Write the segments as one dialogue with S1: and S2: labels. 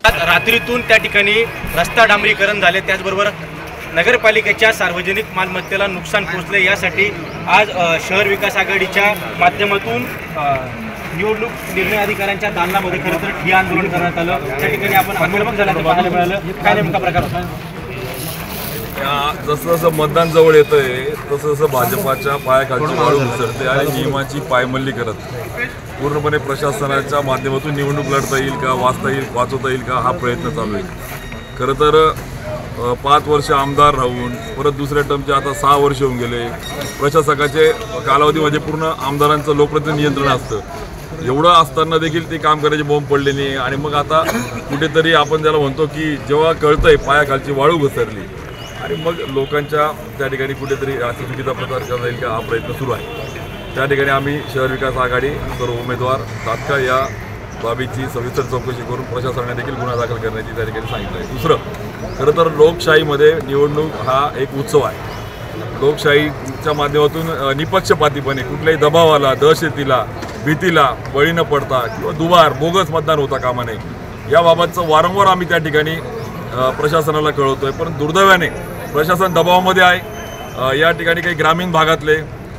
S1: अर्थात रात्रीतून त्या ठिकाणी रस्ता डांबरीकरण झाले, त्याचबरोबर नगरपालिकेच्या सार्वजनिक मालमत्तेला नुकसान पोहोचले। यासाठी आज शहर विकास आघाडीच्या माध्यमातून निवडणूक निर्णय अधिकाऱ्यांच्या दालनामध्ये खरं तर ठिय्या आंदोलन करण्यात आलं। त्या ठिकाणी आपण आक्रमक झाल्याचं पाहायला मिळालं। काय नेमका प्रकार होता?
S2: जसं जसं मतदान जवळ येतंय तसं जसं भाजपाच्या पायाखालची वाळू घसरते आणि नियमाची पायमल्ली करत पूर्णपणे प्रशासनाच्या माध्यमातून निवडणूक लढता येईल का, वाचवता येईल का, हा प्रयत्न चालू आहे। खरं तर 5 वर्ष आमदार राहून परत दुसऱ्या टर्मचे आता 6 वर्ष होऊन गेले। प्रशासकाचे कालावधीमध्ये पूर्ण आमदारांचं लोकप्रतिनिधी नियंत्रण असतं। एवढं असताना देखील ते काम करायचे बोंब पडले नाही आणि मग आता कुठेतरी आपण त्याला म्हणतो की जेव्हा कळतंय पायाखालची वाळू घसरली आणि मग लोकांच्या त्या ठिकाणी कुठेतरी असा चुकीचा प्रचार करता येईल का, हा प्रयत्न सुरू आहे। त्या ठिकाणी आम्ही शहर विकास आघाडी सर्व उमेदवार तात्काळ या बाबीची सविस्तर चौकशी करून प्रशासनाने देखील गुन्हा दाखल करण्याची त्या ठिकाणी सांगितलं आहे। दुसरं, खरं तर लोकशाहीमध्ये निवडणूक हा एक उत्सव आहे। लोकशाहीच्या माध्यमातून निपक्षपातीपणे कुठल्याही दबावाला, दहशतीला, भीतीला बळी न पडता किंवा दुबार बोगस मतदान होता कामा नये याबाबतचं वारंवार आम्ही त्या ठिकाणी प्रशासनाला कळवतोय। पण दुर्दैवाने प्रशासन दबावामध्ये आहे। या ठिकाणी काही ग्रामीण भागातले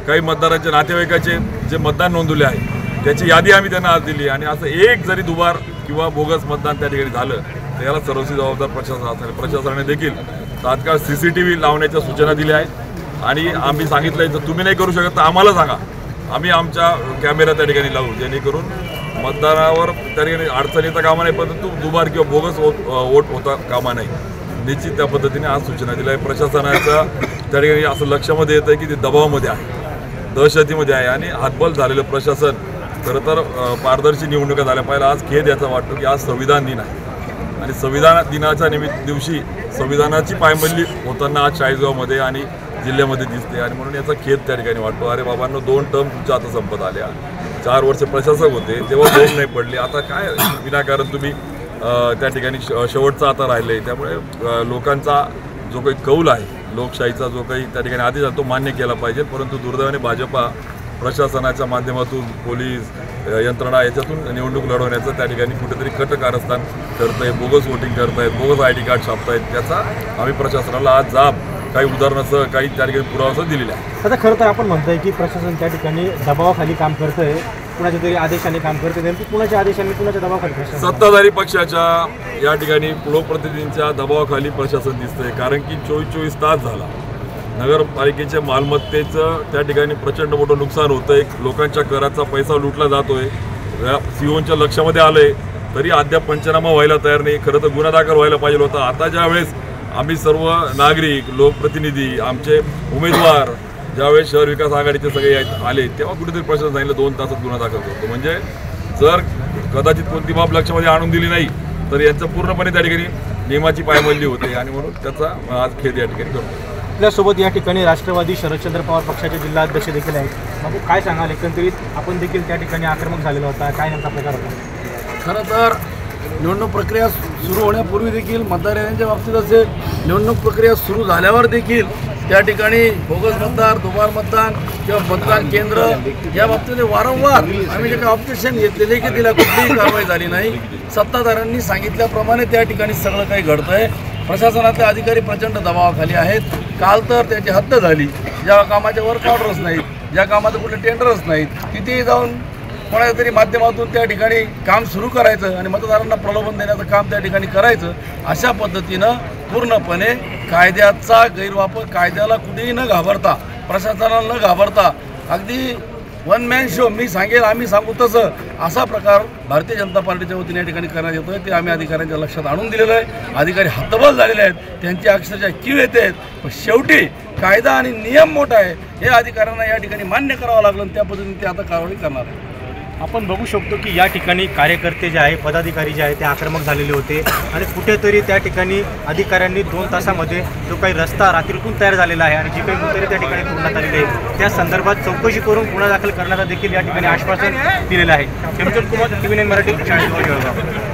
S2: काही मतदारांचे नातेवाईकाचे जे मतदान नोंदवले आहे त्याची यादी आम्ही त्यांना आज दिली आणि असं एक जरी दुबार किंवा बोगस मतदान त्या ठिकाणी झालं तर याला सर्वस्वी जबाबदार प्रशासन असेल। प्रशासनाने देखील तात्काळ CCTV लावण्याच्या सूचना दिल्या आहेत आणि आम्ही सांगितलं आहे जर तुम्ही नाही करू शकत तर आम्हाला सांगा, आम्ही आमच्या कॅमेरा त्या ठिकाणी लावू, जेणेकरून मतदानावर त्या ठिकाणी अडचण येता कामा नाही, परंतु दुबार किंवा बोगस वोट होता कामा नाही। निश्चित त्या पद्धतीने आज सूचना दिल्या आहे। प्रशासनाच्या त्या ठिकाणी असं लक्षामध्ये येतं की ते दबावामध्ये आहे, दहशतीमध्ये आहे आणि हातबल झालेलं प्रशासन खरं तर पारदर्शी निवडणुका झाल्या पाहिजे। आज खेद याचा वाटतो की आज संविधान दिन आहे आणि संविधान दिनाच्या दिवशी संविधानाची पायमल्ली होताना आज चाळीसगावमध्ये आणि जिल्ह्यामध्ये दिसते आणि म्हणून याचा खेद त्या ठिकाणी वाटतो। अरे बाबांनो, 2 टर्म तुमच्या आता संपत आल्या, 4 वर्ष प्रशासक होते तेव्हा बोंब नाही पडले, आता काय विनाकारण तुम्ही त्या ठिकाणी शेवटचा आता राहिले। त्यामुळे लोकांचा जो काही कौल आहे, लोकशाहीचा जो काही त्या ठिकाणी आदेश आहे तो मान्य केला पाहिजे। परंतु दुर्दैवाने भाजपा प्रशासनाच्या माध्यमातून पोलीस यंत्रणा याच्यातून निवडणूक लढवण्याचं त्या ठिकाणी कुठेतरी कटकारस्थान करत आहे, बोगस वोटिंग करत आहेत, बोगस ID कार्ड छापत आहेत। त्याचा आम्ही प्रशासनाला आज जाब काही उदाहरणासह काही त्या ठिकाणी पुरावासह दिलेला आहे।
S1: आता खरं तर आपण म्हणतोय की प्रशासन त्या ठिकाणी दबावाखाली काम करतंय, कुणाच्या तरी आदेशाने काम करते, नेमकी कुणाच्या आदेशाने, कुणाच्या दबावाखाली?
S2: सत्ताधारी पक्षाच्या या ठिकाणी लोकप्रतिनिधींच्या दबावाखाली प्रशासन दिसतंय। कारण की 24 तास झाला नगरपालिकेच्या मालमत्तेचं त्या ठिकाणी प्रचंड मोठं नुकसान होतंय, लोकांच्या कराचा पैसा लुटला जातोय, COच्या लक्षामध्ये आलंय तरी अद्याप पंचनामा व्हायला तयार नाही। खरं तर गुन्हा दाखल व्हायला पाहिजे होता। आता ज्यावेळेस आम्ही सर्व नागरिक, लोकप्रतिनिधी, आमचे उमेदवार ज्यावेळेस शहर विकास आघाडीचे सगळे आले तेव्हा कुठेतरी प्रशासन सांगितलं 2 तासात गुन्हा दाखल करतो। म्हणजे जर कदाचित कोणती बाब लक्षामध्ये आणून दिली नाही तर यांचं पूर्णपणे त्या ठिकाणी नियमाची पायमल्ली होते आणि म्हणून त्याचा आज खेद या ठिकाणी करतो।
S1: आपल्यासोबत या ठिकाणी राष्ट्रवादी शरदचंद्र पवार पक्षाचे जिल्हाध्यक्ष देखील आहेत। मग काय सांगाल, एकंदरीत आपण देखील त्या ठिकाणी आक्रमक झालेला होता, काय नेमका प्रकार होता?
S3: खरं तर निवडणूक प्रक्रिया सुरू होण्यापूर्वी देखील मतदारांच्या बाबतीत असेल, निवडणूक प्रक्रिया सुरू झाल्यावर देखील त्या ठिकाणी बोगस मतदार, दुबार मतदान किंवा मतदान केंद्र या बाबतीत वारंवार आम्ही जे काही ऑब्जेक्शन घेतलेले की तिला कुठलीही कारवाई झाली नाही। सत्ताधाऱ्यांनी सांगितल्याप्रमाणे त्या ठिकाणी सगळं काही घडतं आहे। प्रशासनातले अधिकारी प्रचंड दबावाखाली आहेत। काल तर त्याची हद्द झाली, ज्या कामाचे वर्क ऑर्डर्स नाहीत, ज्या कामाचे कुठले टेंडरच नाहीत, तिथेही जाऊन कोणाच्या तरी माध्यमातून त्या ठिकाणी काम सुरू करायचं आणि मतदारांना प्रलोभन देण्याचं काम त्या ठिकाणी करायचं। अशा पद्धतीनं पूर्णपणे कायद्याचा गैरवापर, कायद्याला कुठेही न घाबरता, प्रशासनाला न घाबरता अगदी वन मॅन शो मी सांगेल आम्ही सांगू तसं असा प्रकार भारतीय जनता पार्टीच्या वतीने या ठिकाणी करण्यात येतोय। ते आम्ही अधिकाऱ्यांच्या लक्षात आणून दिलेलं आहे। अधिकारी हतबल झालेले आहेत, त्यांची अक्षरशः कीव येते आहेत, पण शेवटी कायदा आणि नियम मोठा आहे हे अधिकाऱ्यांना या ठिकाणी मान्य करावं लागलं आणि त्या पद्धतीने ते आता कारवाई करणार आहे।
S1: आपण बघू शकतो की या ठिकाणी कार्यकर्ते जे आहे, पदाधिकारी जे आहे ते आक्रमक झालेले होते आणि कुठेतरी त्या ठिकाणी अधिकाऱ्यांनी 2 तासामध्ये जो काही रस्ता रात्रीतून तयार झालेला आहे आणि जी काही मुद्दे त्या ठिकाणी पूर्णात आलेली आहे त्या संदर्भात चौकशी करून गुन्हा दाखल करण्याचा देखील या ठिकाणी आश्वासन दिलेलं आहे। चंचल कुमार, TV9 मराठी, 40 जळगाव।